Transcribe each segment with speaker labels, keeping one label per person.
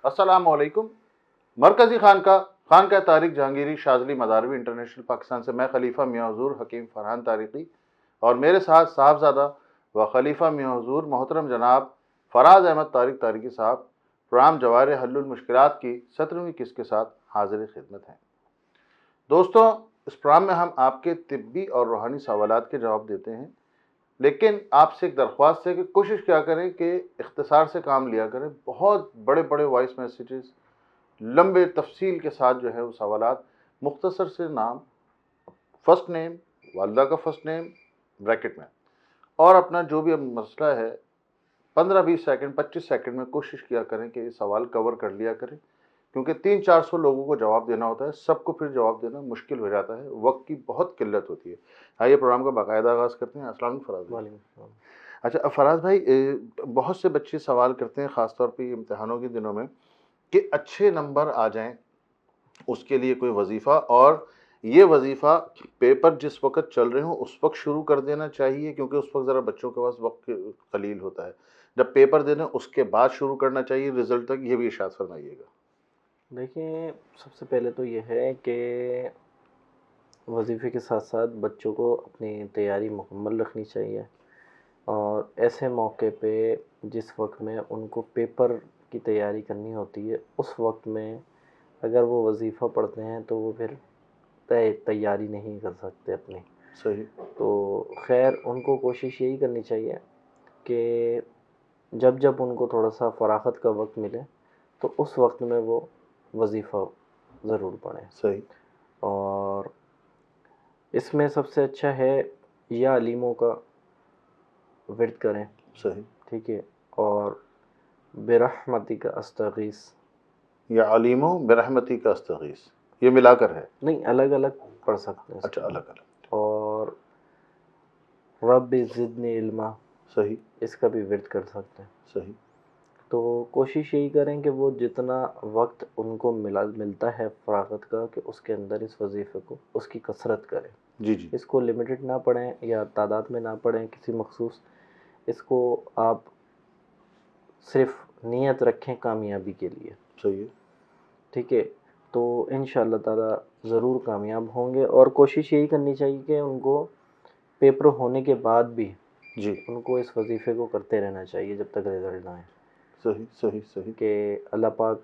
Speaker 1: السلام علیکم۔ مرکزی خانقاہ طارق جہانگیری شاذلی مداروی انٹرنیشنل پاکستان سے میں خلیفہ میاں حضور حکیم فرحان طارقی اور میرے ساتھ صاحبزادہ و خلیفہ میاں حضور محترم جناب فراز احمد طارق طارقی صاحب پروگرام جواہر حل المشکلات کی 17ویں قسط کے ساتھ حاضر خدمت ہیں۔ دوستوں، اس پروگرام میں ہم آپ کے طبی اور روحانی سوالات کے جواب دیتے ہیں، لیکن آپ سے ایک درخواست ہے کہ کوشش کیا کریں کہ اختصار سے کام لیا کریں۔ بہت بڑے بڑے وائس میسیجز، لمبے تفصیل کے ساتھ جو ہے وہ سوالات، مختصر سے نام، فرسٹ نیم، والدہ کا فرسٹ نیم بریکٹ میں، اور اپنا جو بھی مسئلہ ہے 15-20 سیکنڈ 25 سیکنڈ میں کوشش کیا کریں کہ یہ سوال کور کر لیا کریں، کیونکہ 300-400 لوگوں کو جواب دینا ہوتا ہے، سب کو پھر جواب دینا مشکل ہو جاتا ہے، وقت کی بہت قلت ہوتی ہے۔ آئیے پروگرام کا باقاعدہ آغاز کرتے ہیں۔ السلام علیکم فراز بھائی۔ اچھا فراز بھائی، بہت سے بچے سوال کرتے ہیں خاص طور پہ امتحانوں کے دنوں میں کہ اچھے نمبر آ جائیں، اس کے لیے کوئی وظیفہ، اور یہ وظیفہ پیپر جس وقت چل رہے ہوں اس وقت شروع کر دینا چاہیے، کیونکہ اس وقت ذرا بچوں کے پاس وقت قلیل ہوتا ہے، جب پیپر دے دیں اس کے بعد شروع کرنا چاہیے رزلٹ تک، یہ بھی ارشاد فرمائیے گا۔
Speaker 2: دیکھیں، سب سے پہلے تو یہ ہے کہ وظیفے کے ساتھ ساتھ بچوں کو اپنی تیاری مکمل رکھنی چاہیے، اور ایسے موقع پہ جس وقت میں ان کو پیپر کی تیاری کرنی ہوتی ہے اس وقت میں اگر وہ وظیفہ پڑھتے ہیں تو وہ پھر تیاری نہیں کر سکتے اپنی۔
Speaker 1: صحیح۔
Speaker 2: تو خیر ان کو کوشش یہی کرنی چاہیے کہ جب ان کو تھوڑا سا فراغت کا وقت ملے تو اس وقت میں وہ وظیفہ ضرور پڑھیں۔
Speaker 1: صحیح۔
Speaker 2: اور اس میں سب سے اچھا ہے یا علیموں کا ورد کریں۔
Speaker 1: صحیح۔
Speaker 2: ٹھیک ہے، اور برحمتی کا استغیث،
Speaker 1: یا علیموں برحمتی کا استغیث، یہ ملا کر ہے؟
Speaker 2: نہیں، الگ الگ پڑھ سکتے ہیں۔
Speaker 1: اچھا، الگ الگ۔
Speaker 2: اور رب زدنی علما،
Speaker 1: صحیح،
Speaker 2: اس کا بھی ورد کر سکتے ہیں۔
Speaker 1: صحیح۔
Speaker 2: تو کوشش یہی کریں کہ وہ جتنا وقت ان کو ملتا ہے فراغت کا کہ اس کے اندر اس وظیفے کو اس کی کثرت کریں۔
Speaker 1: جی جی۔
Speaker 2: اس کو لمیٹڈ نہ پڑھیں یا تعداد میں نہ پڑھیں کسی مخصوص، اس کو آپ صرف نیت رکھیں کامیابی کے لیے۔
Speaker 1: صحیح ہے۔
Speaker 2: ٹھیک ہے، تو انشاءاللہ تعالیٰ ضرور کامیاب ہوں گے، اور کوشش یہی کرنی چاہیے کہ ان کو پیپر ہونے کے بعد بھی
Speaker 1: جی،
Speaker 2: ان کو اس وظیفے کو کرتے رہنا چاہیے جب تک رزلٹ نہ آئے۔
Speaker 1: صحیح صحیح صحیح۔
Speaker 2: کہ اللہ پاک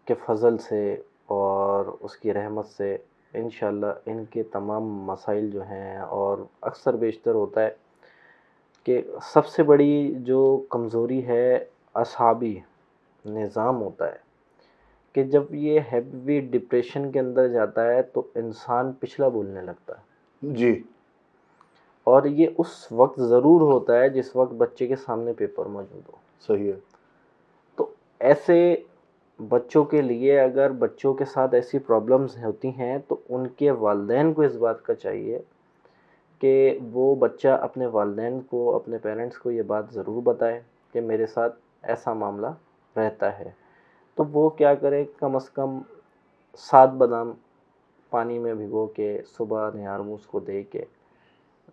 Speaker 2: کے فضل سے اور اس کی رحمت سے انشاءاللہ ان کے تمام مسائل جو ہیں، اور اکثر بیشتر ہوتا ہے کہ سب سے بڑی جو کمزوری ہے اعصابی نظام ہوتا ہے، کہ جب یہ ہیوی ڈپریشن کے اندر جاتا ہے تو انسان پچھلا بولنے لگتا ہے۔
Speaker 1: جی،
Speaker 2: اور یہ اس وقت ضرور ہوتا ہے جس وقت بچے کے سامنے پیپر موجود ہو۔
Speaker 1: صحیح ہے۔
Speaker 2: تو ایسے بچوں کے لیے اگر بچوں کے ساتھ ایسی پرابلمز ہوتی ہیں تو ان کے والدین کو اس بات کا چاہیے کہ وہ بچہ اپنے والدین کو، اپنے پیرنٹس کو یہ بات ضرور بتائے کہ میرے ساتھ ایسا معاملہ رہتا ہے۔ تو وہ کیا کرے، کم از کم 7 بادام پانی میں بھگو کے صبح نہار منہ اس کو دے کے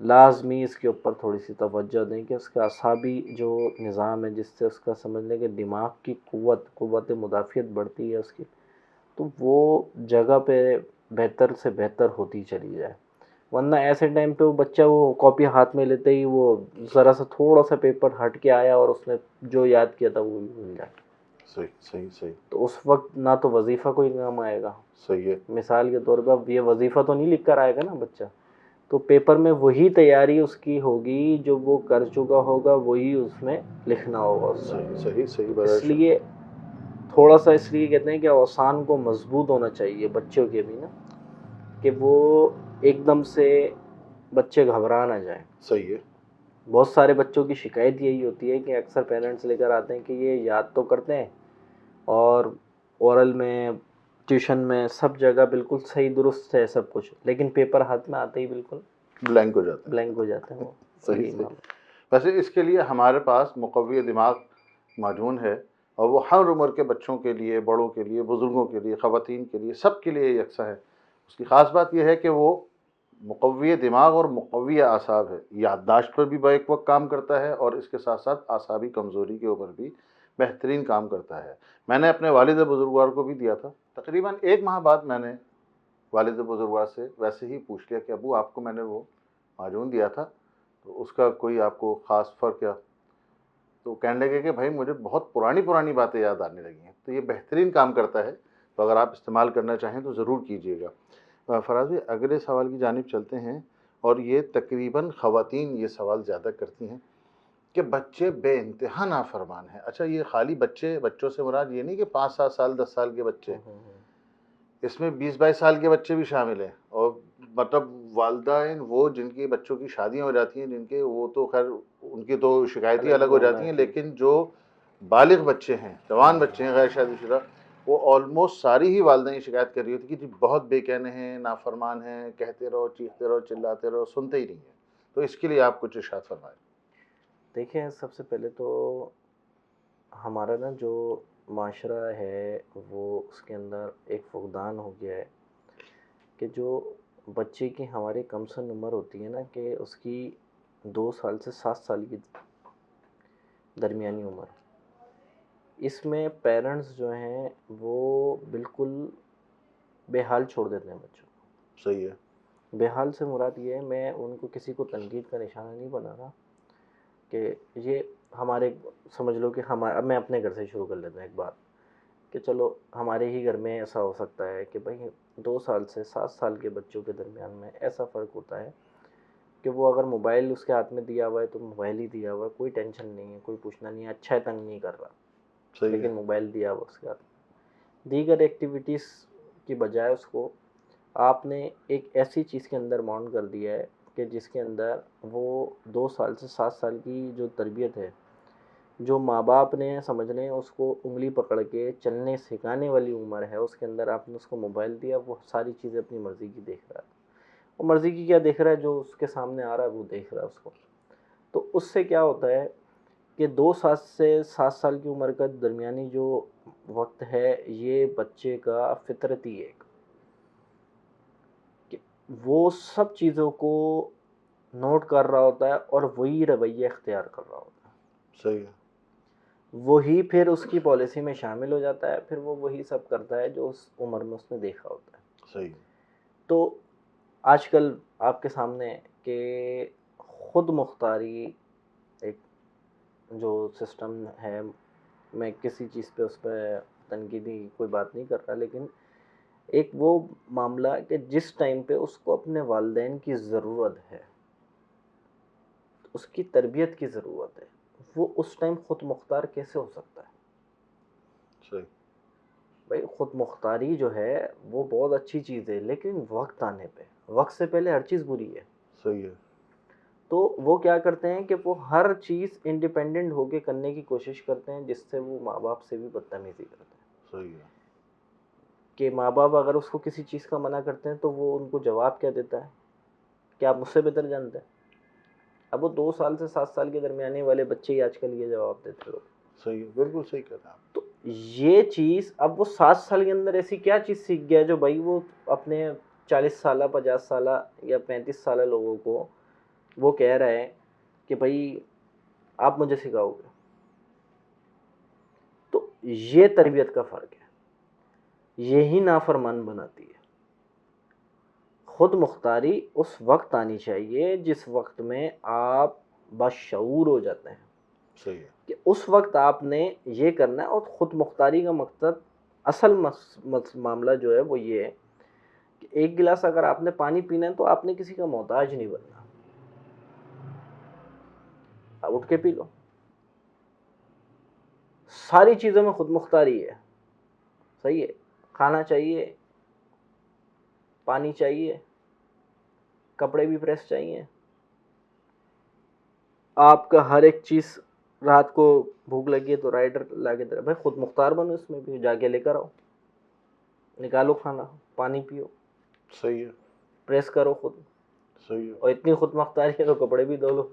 Speaker 2: لازمی اس کے اوپر تھوڑی سی توجہ دیں کہ اس کا اعصابی جو نظام ہے، جس سے اس کا سمجھ لیں کہ دماغ کی قوت مدافعت بڑھتی ہے اس کی، تو وہ جگہ پہ بہتر سے بہتر ہوتی چلی جائے۔ ورنہ ایسے ٹائم پہ وہ بچہ وہ کاپی ہاتھ میں لیتے ہی وہ ذرا سا تھوڑا سا پیپر ہٹ کے آیا اور اس نے جو یاد کیا تھا وہ بھی بھول جائے۔
Speaker 1: صحیح صحیح صحیح۔
Speaker 2: تو اس وقت نہ تو وظیفہ کوئی کام آئے گا۔
Speaker 1: صحیح ہے۔
Speaker 2: مثال کے طور پہ یہ وظیفہ تو نہیں لکھ کر آئے گا نا بچہ، تو پیپر میں وہی تیاری اس کی ہوگی جو وہ کر چکا ہوگا، وہی اس میں لکھنا ہوگا اس کا۔
Speaker 1: صحیح صحیح صحیح۔
Speaker 2: اس لیے تھوڑا سا اس لیے کہتے ہیں کہ اوسان کو مضبوط ہونا چاہیے بچوں کے بھی نا، کہ وہ ایک دم سے بچے گھبرا نہ جائیں۔
Speaker 1: صحیح ہے۔
Speaker 2: بہت سارے بچوں کی شکایت یہی ہوتی ہے کہ اکثر پیرنٹس لے کر آتے ہیں کہ یہ یاد تو کرتے ہیں اور اورل میں، ٹیوشن میں، سب جگہ بالکل صحیح درست ہے سب کچھ، لیکن پیپر ہاتھ میں آتے ہی بالکل
Speaker 1: بلینک ہو جاتا ہے۔
Speaker 2: بلینک ہو جاتے ہیں وہ۔
Speaker 1: صحیح صحیح۔ ویسے اس کے لیے ہمارے پاس مقوی دماغ معجون ہے، اور وہ ہر عمر کے بچوں کے لیے، بڑوں کے لیے، بزرگوں کے لیے، خواتین کے لیے، سب کے لیے یکساں ہے۔ اس کی خاص بات یہ ہے کہ وہ مقوی دماغ اور مقوی اعصاب ہے، یادداشت پر بھی بیک وقت کام کرتا ہے، اور اس کے ساتھ ساتھ اعصابی کمزوری کے اوپر بھی بہترین کام کرتا ہے. میں نے اپنے والد بزرگوار کو بھی دیا تھا. تقریباً 1 ماہ بعد میں نے والد بزرگوار سے ویسے ہی پوچھ لیا کہ ابو آپ کو میں نے وہ معجون دیا تھا تو اس کا کوئی آپ کو خاص فرق کیا؟ تو کہنے لگے کہ بھائی مجھے بہت پرانی باتیں یاد آنے لگی ہیں. تو یہ بہترین کام کرتا ہے, تو اگر آپ استعمال کرنا چاہیں تو ضرور کیجیے گا. فراز بھائی اگلے سوال کی جانب چلتے ہیں, اور یہ تقریباً خواتین یہ سوال زیادہ کرتی ہیں کہ بچے بے انتہا نافرمان ہیں. اچھا یہ خالی بچوں سے مراد یہ نہیں کہ 5-7 سال 10 سال کے بچے, اس میں 20-22 سال کے بچے بھی شامل ہیں, اور مطلب والدین وہ جن کی بچوں کی شادیاں ہو جاتی ہیں, جن کے وہ تو خیر ان کی تو شکایتیں الگ ہو جاتی ہیں, لیکن جو بالغ بچے ہیں, جوان بچے ہیں غیر شادی شدہ, وہ آلموسٹ ساری ہی والدین شکایت کر رہی ہوتی کہ جی بہت بے کہنے ہیں, نافرمان ہیں, کہتے رہو, چیختے رہو, چلاتے رہو, سنتے ہی نہیں ہیں. تو اس کے لیے آپ کچھ ارشاد فرمائیں.
Speaker 2: دیکھیں سب سے پہلے تو ہمارا نا جو معاشرہ ہے وہ اس کے اندر ایک فقدان ہو گیا ہے کہ جو بچے کی ہماری کم سن عمر ہوتی ہے نا کہ اس کی 2 سال سے 7 سال کی درمیانی عمر, اس میں پیرنٹس جو ہیں وہ بالکل بے حال چھوڑ دیتے ہیں بچوں کو.
Speaker 1: صحیح ہے.
Speaker 2: بے حال سے مراد یہ ہے, میں ان کو کسی کو تنقید کا نشانہ نہیں بنا رہا کہ یہ ہمارے سمجھ لو کہ اب میں اپنے گھر سے شروع کر لیتا ہوں ایک بات کہ چلو ہمارے ہی گھر میں ایسا ہو سکتا ہے کہ بھائی 2 سال سے 7 سال کے بچوں کے درمیان میں ایسا فرق ہوتا ہے کہ وہ اگر موبائل اس کے ہاتھ میں دیا ہوا ہے تو موبائل ہی دیا ہوا ہے, کوئی ٹینشن نہیں ہے, کوئی پوچھنا نہیں ہے, اچھا ہے تنگ نہیں کر رہا,
Speaker 1: صحیح ہے.
Speaker 2: لیکن موبائل دیا ہوا اس کے ہاتھ میں. دیگر ایکٹیویٹیز کی بجائے اس کو آپ نے ایک ایسی چیز کے اندر ماؤنٹ کر دیا ہے کہ جس کے اندر وہ 2 سال سے 7 سال کی جو تربیت ہے, جو ماں باپ نے سمجھ لیں اس کو انگلی پکڑ کے چلنے سکھانے والی عمر ہے, اس کے اندر آپ نے اس کو موبائل دیا, وہ ساری چیزیں اپنی مرضی کی دیکھ رہا ہے. وہ مرضی کی کیا دیکھ رہا ہے, جو اس کے سامنے آ رہا ہے وہ دیکھ رہا ہے اس کو. تو اس سے کیا ہوتا ہے کہ 2 سال سے 7 سال کی عمر کا درمیانی جو وقت ہے یہ بچے کا فطرتی ایک کہ وہ سب چیزوں کو نوٹ کر رہا ہوتا ہے اور وہی رویہ اختیار کر رہا ہوتا ہے.
Speaker 1: صحیح ہے.
Speaker 2: وہی پھر اس کی پالیسی میں شامل ہو جاتا ہے, پھر وہ وہی سب کرتا ہے جو اس عمر میں اس نے دیکھا ہوتا ہے.
Speaker 1: صحیح.
Speaker 2: تو آج کل آپ کے سامنے کہ خود مختاری ایک جو سسٹم ہے, میں کسی چیز پہ اس پہ تنقیدی کوئی بات نہیں کر رہا, لیکن ایک وہ معاملہ کہ جس ٹائم پہ اس کو اپنے والدین کی ضرورت ہے, اس کی تربیت کی ضرورت ہے, وہ اس ٹائم خود مختار کیسے ہو سکتا ہے؟
Speaker 1: صحیح.
Speaker 2: بھائی خود مختاری جو ہے وہ بہت اچھی چیز ہے, لیکن وقت آنے پہ, وقت سے پہلے ہر چیز بری ہے.
Speaker 1: صحیح ہے.
Speaker 2: تو وہ کیا کرتے ہیں کہ وہ ہر چیز انڈیپینڈنٹ ہو کے کرنے کی کوشش کرتے ہیں, جس سے وہ ماں باپ سے بھی بدتمیزی کرتے ہیں.
Speaker 1: صحیح ہے.
Speaker 2: کہ ماں باپ اگر اس کو کسی چیز کا منع کرتے ہیں تو وہ ان کو جواب کیا دیتا ہے کہ آپ مجھ سے بہتر جانتے ہیں. اب وہ 2 سال سے 7 سال کے درمیانے والے بچے ہی آج کل یہ جواب دیتے لوگ.
Speaker 1: صحیح ہے. بالکل صحیح کہتے ہیں آپ.
Speaker 2: تو یہ چیز اب وہ 7 سال کے اندر ایسی کیا چیز سیکھ گیا جو بھائی وہ اپنے 40 سالہ 50 سالہ یا 35 سالہ لوگوں کو وہ کہہ رہا ہے کہ بھائی آپ مجھے سکھاؤ گے. تو یہ تربیت کا فرق ہے, یہی نافرمان بناتی ہے. خود مختاری اس وقت آنی چاہیے جس وقت میں آپ بشعور ہو جاتے ہیں.
Speaker 1: صحیح ہے.
Speaker 2: کہ اس وقت آپ نے یہ کرنا ہے. اور خود مختاری کا مقصد اصل معاملہ جو ہے وہ یہ ہے کہ ایک گلاس اگر آپ نے پانی پینا ہے تو آپ نے کسی کا محتاج نہیں بننا, آپ اٹھ کے پی لو. ساری چیزوں میں خود مختاری ہے. صحیح ہے, کھانا چاہیے, پانی چاہیے, کپڑے بھی پریس چاہیے, آپ کا ہر ایک چیز, رات کو بھوک لگی ہے تو رائڈر لا کے دے, بھائی خود مختار بنو, اس میں بھی جا کے لے کر آؤ, نکالو کھانا, پانی پیو,
Speaker 1: صحیح ہے.
Speaker 2: پریس کرو خود.
Speaker 1: صحیح ہے.
Speaker 2: اور اتنی خود مختاری ہے تو کپڑے بھی دھو لو.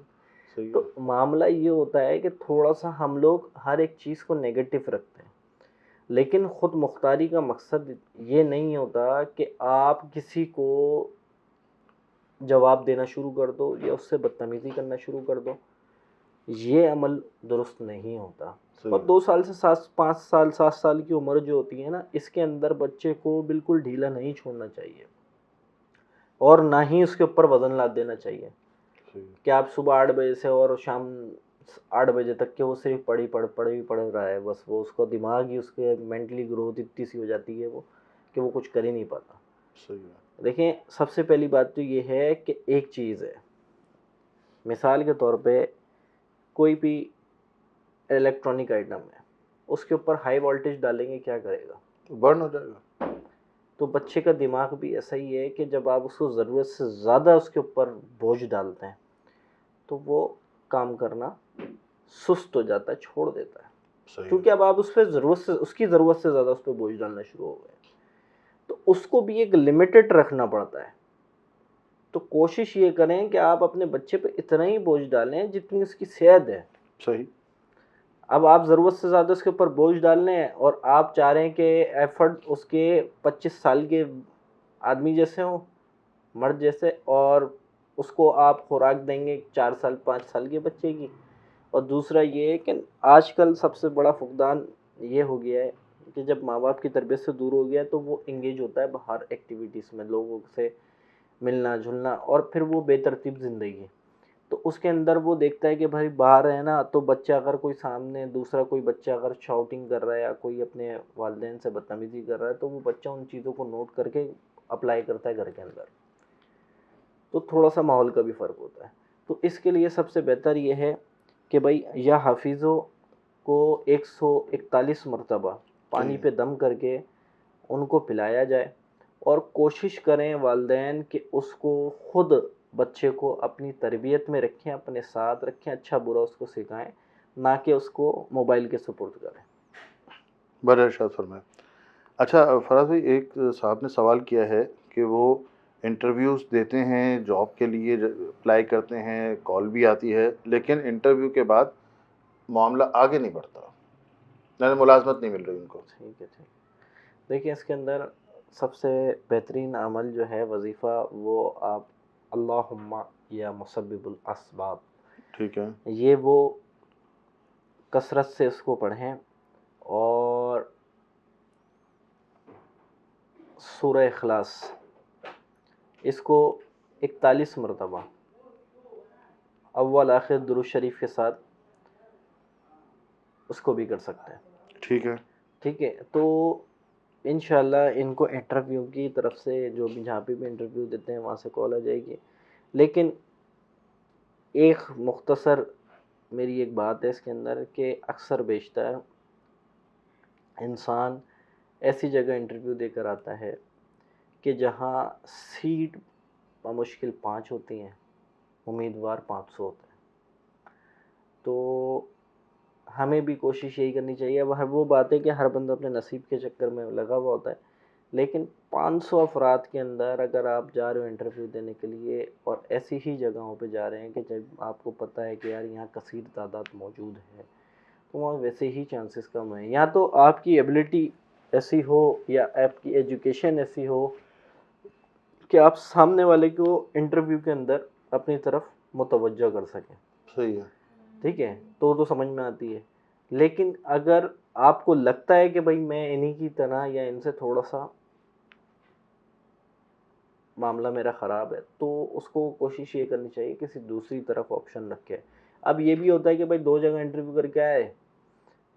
Speaker 1: صحیح
Speaker 2: تو
Speaker 1: ہے.
Speaker 2: معاملہ یہ ہوتا ہے کہ تھوڑا سا ہم لوگ ہر ایک چیز کو نیگیٹو رکھتے ہیں, لیکن خود مختاری کا مقصد یہ نہیں ہوتا کہ آپ کسی کو جواب دینا شروع کر دو یا اس سے بدتمیزی کرنا شروع کر دو یہ عمل درست نہیں ہوتا.
Speaker 1: صحیح
Speaker 2: اور 2 سال سے 5 سال 7 سال کی عمر جو ہوتی ہے نا، اس کے اندر بچے کو بالکل ڈھیلا نہیں چھوڑنا چاہیے، اور نہ ہی اس کے اوپر وزن لاد دینا چاہیے
Speaker 1: صحیح
Speaker 2: کہ آپ صبح 8 بجے سے اور شام 8 بجے تک کہ وہ صرف پڑھ رہا ہے بس. وہ اس کو دماغ ہی اس کے مینٹلی گروتھ اتنی سی ہو جاتی ہے وہ کہ وہ کچھ کر ہی نہیں پاتا.
Speaker 1: صحیح ہے.
Speaker 2: دیکھیں، سب سے پہلی بات تو یہ ہے کہ ایک چیز ہے، مثال کے طور پہ کوئی بھی الیکٹرانک آئٹم ہے، اس کے اوپر ہائی وولٹیج ڈالیں گے کیا کرے گا؟
Speaker 1: برن ہو جائے گا.
Speaker 2: تو بچے کا دماغ بھی ایسا ہی ہے کہ جب آپ اس کو ضرورت سے زیادہ اس کے اوپر بوجھ ڈالتے ہیں تو وہ کام کرنا سست ہو جاتا ہے، چھوڑ دیتا ہے،
Speaker 1: صحیح
Speaker 2: کیونکہ اب آپ اس کی ضرورت سے زیادہ اس پہ بوجھ ڈالنا شروع ہو گئے. تو اس کو بھی ایک لمیٹڈ رکھنا پڑتا ہے. تو کوشش یہ کریں کہ آپ اپنے بچے پہ اتنا ہی بوجھ ڈالیں جتنی اس کی صحت ہے.
Speaker 1: صحیح.
Speaker 2: اب آپ ضرورت سے زیادہ اس کے اوپر بوجھ ڈال لیں اور آپ چاہ رہے ہیں کہ ایفرٹ اس کے 25 سال کے آدمی جیسے ہوں، مرد جیسے، اور اس کو آپ خوراک دیں گے 4 سال 5 سال کے بچے کی. اور دوسرا یہ ہے کہ آج کل سب سے بڑا فقدان یہ ہو گیا ہے کہ جب ماں باپ کی تربیت سے دور ہو گیا تو وہ انگیج ہوتا ہے باہر ایکٹیویٹیز میں، لوگوں سے ملنا جلنا، اور پھر وہ بے ترتیب زندگی. تو اس کے اندر وہ دیکھتا ہے کہ بھائی باہر ہے نا، تو بچہ اگر کوئی سامنے دوسرا کوئی بچہ اگر شاؤٹنگ کر رہا ہے یا کوئی اپنے والدین سے بدتمیزی کر رہا ہے تو وہ بچہ ان چیزوں کو نوٹ کر کے اپلائی کرتا ہے گھر کے اندر. تو تھوڑا سا ماحول کا بھی فرق ہوتا ہے. تو اس کے لیے سب سے بہتر یہ ہے کہ بھائی یا حافظوں کو 141 مرتبہ پانی پہ دم کر کے ان کو پلایا جائے، اور کوشش کریں والدین کہ اس کو خود بچے کو اپنی تربیت میں رکھیں، اپنے ساتھ رکھیں، اچھا برا اس کو سکھائیں، نہ کہ اس کو موبائل کے سپرد کریں.
Speaker 1: بڑا ارشاد فرمائیں. اچھا فراز بھائی، ایک صاحب نے سوال کیا ہے کہ وہ انٹرویوز دیتے ہیں، جاب کے لیے اپلائی کرتے ہیں، کال بھی آتی ہے، لیکن انٹرویو کے بعد معاملہ آگے نہیں بڑھتا، یعنی ملازمت نہیں مل رہی ان کو.
Speaker 2: ٹھیک ہے. دیکھیں، اس کے اندر سب سے بہترین عمل جو ہے وظیفہ، وہ آپ اللہم یا مسبب الاسباب،
Speaker 1: ٹھیک ہے.
Speaker 2: یہ وہ کثرت سے اس کو پڑھیں، اور سورہ اخلاص اس کو 41 مرتبہ اول آخر درود شریف کے ساتھ اس کو بھی کر سکتے ہیں.
Speaker 1: ٹھیک ہے.
Speaker 2: ٹھیک ہے. تو انشاءاللہ ان کو انٹرویو کی طرف سے جو بھی جہاں پہ بھی انٹرویو دیتے ہیں وہاں سے کال آ جائے گی. لیکن ایک مختصر میری ایک بات ہے اس کے اندر کہ اکثر بیشتر انسان ایسی جگہ انٹرویو دے کر آتا ہے کہ جہاں سیٹ بمشکل 5 ہوتی ہیں، امیدوار 500 ہوتے ہیں. تو ہمیں بھی کوشش یہی کرنی چاہیے. وہ بات ہے کہ ہر بندہ اپنے نصیب کے چکر میں لگا ہوا ہوتا ہے، لیکن 500 افراد کے اندر اگر آپ جا رہے ہو انٹرویو دینے کے لیے اور ایسی ہی جگہوں پہ جا رہے ہیں کہ جب آپ کو پتہ ہے کہ یار یہاں کثیر تعداد موجود ہے، تو وہاں ویسے ہی چانسز کم ہیں. یا تو آپ کی ایبلٹی ایسی ہو یا آپ کی ایجوکیشن ایسی ہو کہ آپ سامنے والے کو انٹرویو کے اندر اپنی طرف متوجہ کر سکیں.
Speaker 1: صحیح ہے.
Speaker 2: ٹھیک ہے. تو سمجھ میں آتی ہے. لیکن اگر آپ کو لگتا ہے کہ بھائی میں انہی کی طرح یا ان سے تھوڑا سا معاملہ میرا خراب ہے، تو اس کو کوشش یہ کرنی چاہیے کسی دوسری طرف آپشن رکھے. اب یہ بھی ہوتا ہے کہ بھائی 2 جگہ انٹرویو کر کے آئے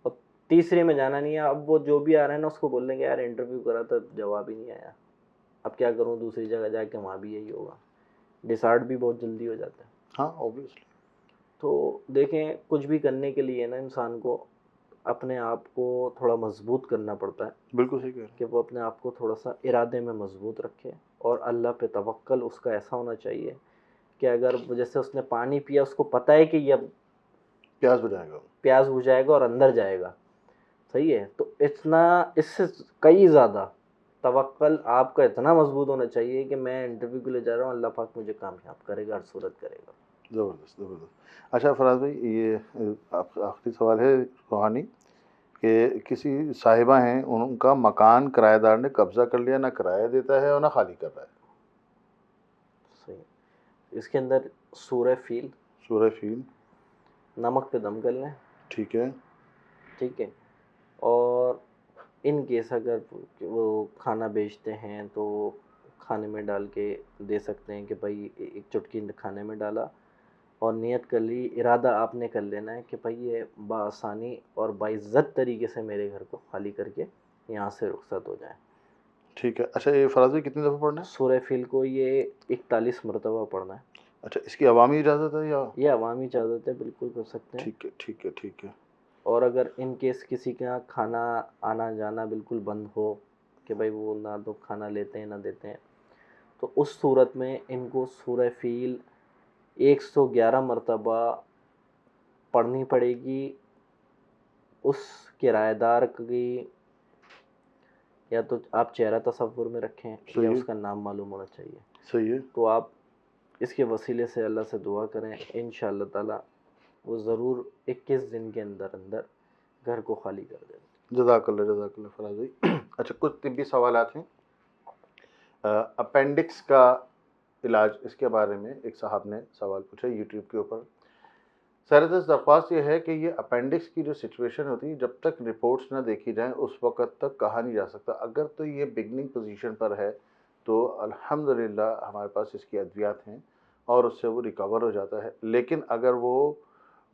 Speaker 2: اور تیسرے میں جانا نہیں ہے. اب وہ جو بھی آ رہا ہے نا اس کو بول دیں گے یار انٹرویو کرا تھا جواب ہی نہیں آیا، اب کیا کروں، دوسری جگہ جا کے وہاں بھی یہی ہوگا. ڈسارٹ بھی بہت جلدی ہو جاتا ہے.
Speaker 1: ہاں اوبیسلی.
Speaker 2: تو دیکھیں، کچھ بھی کرنے کے لیے نا انسان کو اپنے آپ کو تھوڑا مضبوط کرنا پڑتا ہے.
Speaker 1: بالکل صحیح کہہ رہے ہیں.
Speaker 2: کہ وہ اپنے آپ کو تھوڑا سا ارادے میں مضبوط رکھے، اور اللہ پہ توکل اس کا ایسا ہونا چاہیے کہ اگر جیسے اس نے پانی پیا، اس کو پتہ ہے کہ یہ
Speaker 1: پیاس بجھائے گا،
Speaker 2: پیاس بجھائے گا اور اندر جائے گا. صحیح ہے. تو اتنا اس سے کئی زیادہ توکل آپ کا اتنا مضبوط ہونا چاہیے کہ میں انٹرویو کے لیے جا رہا ہوں، اللہ پاک مجھے کامیاب کرے گا، ہر صورت کرے گا.
Speaker 1: زبردست زبردست. اچھا فراز بھائی، یہ آخری سوال ہے روحانی کہ کسی صاحبہ ہیں، ان کا مکان کرایہ دار نے قبضہ کر لیا، نہ کرایہ دیتا ہے اور نہ خالی کر رہا ہے.
Speaker 2: صحیح. اس کے اندر سورہ فیل
Speaker 1: سورہ فیل
Speaker 2: نمک پہ دم کر لیں.
Speaker 1: ٹھیک ہے.
Speaker 2: ٹھیک ہے. اور ان کیس اگر وہ کھانا بیچتے ہیں تو کھانے میں ڈال کے دے سکتے ہیں کہ بھائی ایک چٹکی کھانے میں ڈالا اور نیت کر لی, ارادہ آپ نے کر لینا ہے کہ بھائی یہ بآسانی اور باعزت طریقے سے میرے گھر کو خالی کر کے یہاں سے رخصت ہو جائیں.
Speaker 1: ٹھیک ہے. اچھا یہ فراز بھائی کتنی دفعہ پڑھنا ہے؟
Speaker 2: سورہ فیل کو یہ 41 مرتبہ پڑھنا ہے.
Speaker 1: اچھا اس کی عوامی اجازت ہے یا؟
Speaker 2: یہ عوامی اجازت ہے, بالکل کر سکتے ہیں.
Speaker 1: ٹھیک ہے ٹھیک ہے ٹھیک ہے.
Speaker 2: اور اگر ان کیس کسی کے یہاں کھانا آنا جانا بالکل بند ہو کہ بھائی وہ نہ تو کھانا لیتے ہیں نہ دیتے ہیں, تو اس صورت میں ان کو سورہ فیل 111 مرتبہ پڑھنی پڑے گی. اس کرایہ دار کی یا تو آپ چہرہ تصور میں رکھیں یا
Speaker 1: صحیح ہے.
Speaker 2: اس کا نام معلوم ہونا چاہیے.
Speaker 1: صحیح ہے.
Speaker 2: تو آپ اس کے وسیلے سے اللہ سے دعا کریں, انشاءاللہ تعالی وہ ضرور 21 دن کے اندر اندر گھر کو خالی کر دیں.
Speaker 1: جزاک اللہ فراز بھائی. اچھا کچھ طبی سوالات ہیں. اپینڈکس کا علاج, اس کے بارے میں ایک صاحب نے سوال پوچھا یوٹیوب کے اوپر. سردست درخواست یہ ہے کہ یہ اپینڈکس کی جو سچویشن ہوتی ہے جب تک رپورٹس نہ دیکھی جائیں اس وقت تک کہا نہیں جا سکتا. اگر تو یہ بگننگ پوزیشن پر ہے تو الحمدللہ ہمارے پاس اس کی ادویات ہیں اور اس سے وہ ریکور ہو جاتا ہے. لیکن اگر وہ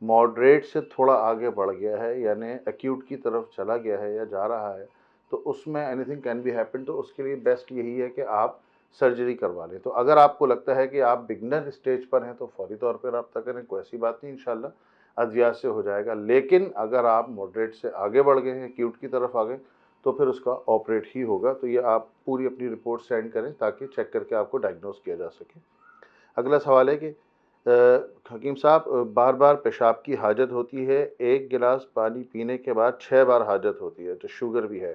Speaker 1: ماڈریٹ سے تھوڑا آگے بڑھ گیا ہے یعنی ایکیوٹ کی طرف چلا گیا ہے یا جا رہا ہے تو اس میں anything can be happen. تو اس کے لیے بیسٹ یہی ہے کہ آپ سرجری کروا لیں. تو اگر آپ کو لگتا ہے کہ آپ بگنر اسٹیج پر ہیں تو فوری طور پہ رابطہ کریں, کوئی ایسی بات نہیں, انشاءاللہ ادویات سے ہو جائے گا. لیکن اگر آپ ماڈریٹ سے آگے بڑھ گئے ہیں, ایکیوٹ کی طرف آ گئے, تو پھر اس کا آپریٹ ہی ہوگا. تو یہ آپ پوری اپنی رپورٹ سینڈ کریں تاکہ چیک کر کے آپ کو ڈائگنوز کیا جا سکے. اگلا سوال ہے کہ حکیم صاحب بار بار پیشاب کی حاجت ہوتی ہے, 1 گلاس پانی پینے کے بعد 6 بار حاجت ہوتی ہے, تو شوگر بھی ہے.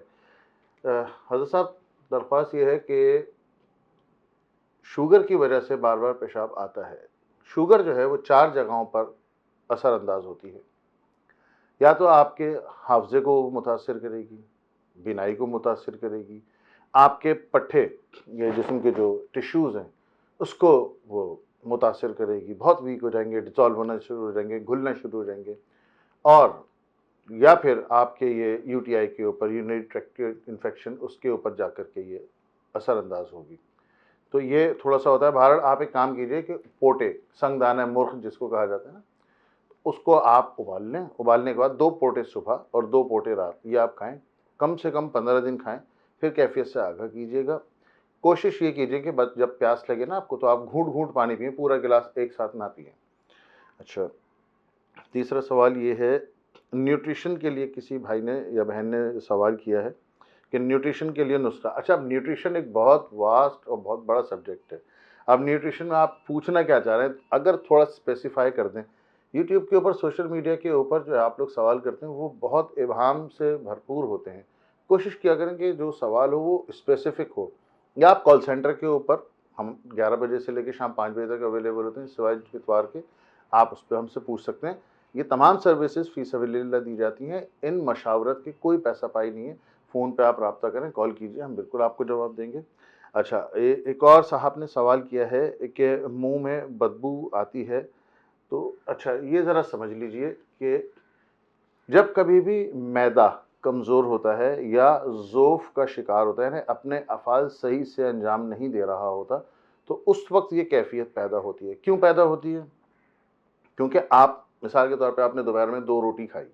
Speaker 1: حضرت صاحب درخواست یہ ہے کہ شوگر کی وجہ سے بار بار پیشاب آتا ہے. شوگر جو ہے وہ 4 جگہوں پر اثر انداز ہوتی ہے. یا تو آپ کے حافظے کو متاثر کرے گی, بینائی کو متاثر کرے گی, آپ کے پٹھے یا جسم کے جو ٹیشوز ہیں اس کو وہ متاثر کرے گی, بہت ویک ہو جائیں گے, ڈسالو ہونا شروع ہو جائیں گے, گھلنا شروع ہو جائیں گے. اور یا پھر آپ کے یہ یو ٹی آئی کے اوپر, یورینری ٹریکٹ انفیکشن, اس کے اوپر جا کر کے یہ اثر انداز ہوگی. تو یہ تھوڑا سا ہوتا ہے. بہرحال آپ ایک کام کیجئے کہ پوٹے, سنگ دانہ مرغ جس کو کہا جاتا ہے نا, اس کو آپ ابال لیں. ابالنے کے بعد 2 پوٹے صبح اور 2 پوٹے رات, یہ آپ کھائیں, کم سے کم 15 دن کھائیں. پھر کیفیت سے آگاہ کیجیے گا. کوشش یہ کیجیے کہ جب پیاس لگے نا آپ کو تو آپ گھونٹ گھونٹ پانی پئیں, پورا گلاس ایک ساتھ نہ پئیں. اچھا تیسرا سوال یہ ہے, نیوٹریشن کے لیے کسی بھائی نے یا بہن نے سوال کیا ہے کہ نیوٹریشن کے لیے نسخہ. اچھا اب نیوٹریشن ایک بہت واسٹ اور بہت بڑا سبجیکٹ ہے. اب نیوٹریشن میں آپ پوچھنا کیا چاہ رہے ہیں, اگر تھوڑا اسپیسیفائی کر دیں. یوٹیوب کے اوپر, سوشل میڈیا کے اوپر جو آپ لوگ سوال کرتے ہیں وہ بہت ابہام سے بھرپور ہوتے ہیں. کوشش کیا کریں کہ جو سوال ہو وہ اسپیسیفک ہو. یا آپ کال سینٹر کے اوپر, ہم 11 بجے سے لے کے شام 5 بجے تک اویلیبل ہوتے ہیں سوائے اتوار کے, آپ اس پہ ہم سے پوچھ سکتے ہیں. یہ تمام سروسز فی سبیل اللہ دی جاتی ہیں, ان مشاورت کے کوئی پیسہ پائی نہیں ہے. فون پہ آپ رابطہ کریں, کال کیجئے, ہم بالکل آپ کو جواب دیں گے. اچھا ایک اور صاحب نے سوال کیا ہے کہ منہ میں بدبو آتی ہے. تو اچھا یہ ذرا سمجھ لیجئے کہ جب کبھی بھی معدہ کمزور ہوتا ہے یا ذوف کا شکار ہوتا ہے, یعنی اپنے افعال صحیح سے انجام نہیں دے رہا ہوتا, تو اس وقت یہ کیفیت پیدا ہوتی ہے. کیوں پیدا ہوتی ہے؟ کیونکہ آپ مثال کے طور پہ آپ نے دوپہر میں 2 روٹی کھائی,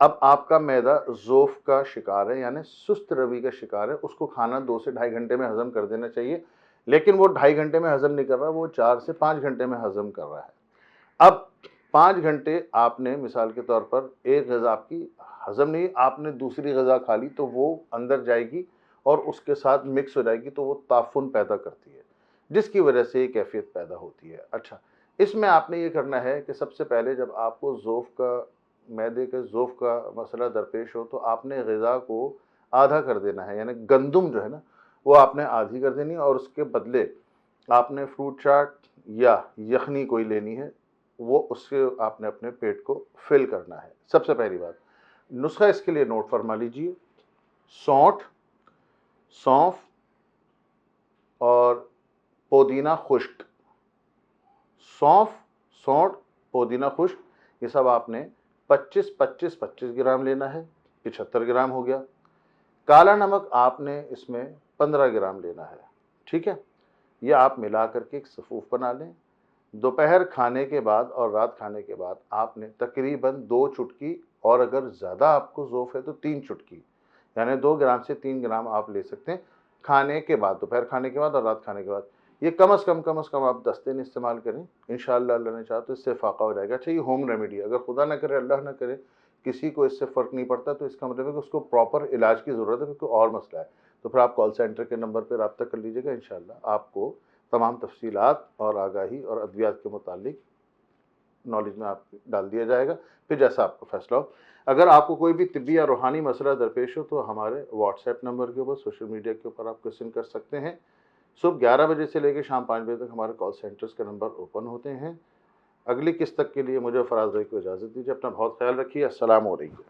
Speaker 1: اب آپ کا معدہ ذوف کا شکار ہے یعنی سست روی کا شکار ہے. اس کو کھانا 2 سے 2.5 گھنٹے میں ہضم کر دینا چاہیے, لیکن وہ 2.5 گھنٹے میں ہضم نہیں کر رہا, وہ 4 سے 5 گھنٹے میں ہضم کر رہا ہے. اب 5 گھنٹے آپ نے مثال کے طور پر ایک غذا آپ کی ہضم نہیں, آپ نے دوسری غذا کھا لی تو وہ اندر جائے گی اور اس کے ساتھ مکس ہو جائے گی, تو وہ تعفن پیدا کرتی ہے جس کی وجہ سے یہ کیفیت پیدا ہوتی ہے. اچھا اس میں آپ نے یہ کرنا ہے کہ سب سے پہلے جب آپ کو ذوف کا, معدے کے ذوف کا مسئلہ درپیش ہو, تو آپ نے غذا کو آدھا کر دینا ہے, یعنی گندم جو ہے نا وہ آپ نے آدھی کر دینی, اور اس کے بدلے آپ نے فروٹ چاٹ یا یخنی کوئی لینی ہے, وہ اس سے آپ نے اپنے پیٹ کو فل کرنا ہے. سب سے پہلی بات, نسخہ اس کے لیے نوٹ فرما لیجئے, سونف اور پودینہ خشک. سونف, پودینہ خشک, یہ سب آپ نے 25 گرام لینا ہے، 75 گرام ہو گیا۔ کالا نمک آپ نے اس میں 15 گرام لینا ہے، ٹھیک ہے؟ یہ آپ ملا کر کے ایک صفوف بنا لیں۔ دوپہر کھانے کے بعد اور رات کھانے کے بعد آپ نے تقریباً 2 چٹکی، اور اگر زیادہ آپ کو ذوق ہے تو 3 چٹکی، یعنی 2 گرام سے 3 گرام آپ لے سکتے ہیں کھانے کے بعد، دوپہر کھانے کے بعد اور رات کھانے کے بعد۔ یہ کم از کم آپ 10 دن استعمال کریں، انشاءاللہ اللہ نے چاہا تو اس سے فاقہ ہو جائے گا۔ اچھا، یہ ہوم ریمیڈی ہے، اگر خدا نہ کرے اللہ نہ کرے کسی کو اس سے فرق نہیں پڑتا تو اس کا مطلب ہے کہ اس کو پراپر علاج کی ضرورت ہے، کیونکہ اور مسئلہ ہے، تو پھر آپ کال سینٹر کے نمبر پہ رابطہ کر لیجیے گا، انشاءاللہ آپ کو تمام تفصیلات اور آگاہی اور ادویات کے متعلق نالج میں آپ ڈال دیا جائے گا، پھر جیسا آپ کو فیصلہ ہو۔ اگر آپ کو کوئی بھی طبی یا روحانی مسئلہ درپیش ہو تو ہمارے واٹس ایپ نمبر کے اوپر، سوشل میڈیا کے اوپر آپ کوشچن کر سکتے ہیں۔ صبح 11 بجے سے لے کے شام 5 بجے تک ہمارے کال سینٹرز کے نمبر اوپن ہوتے ہیں۔ اگلی قسط تک کے لیے مجھے فراز بھائی کو اجازت دیجیے، اپنا بہت خیال رکھیے، السلام علیکم۔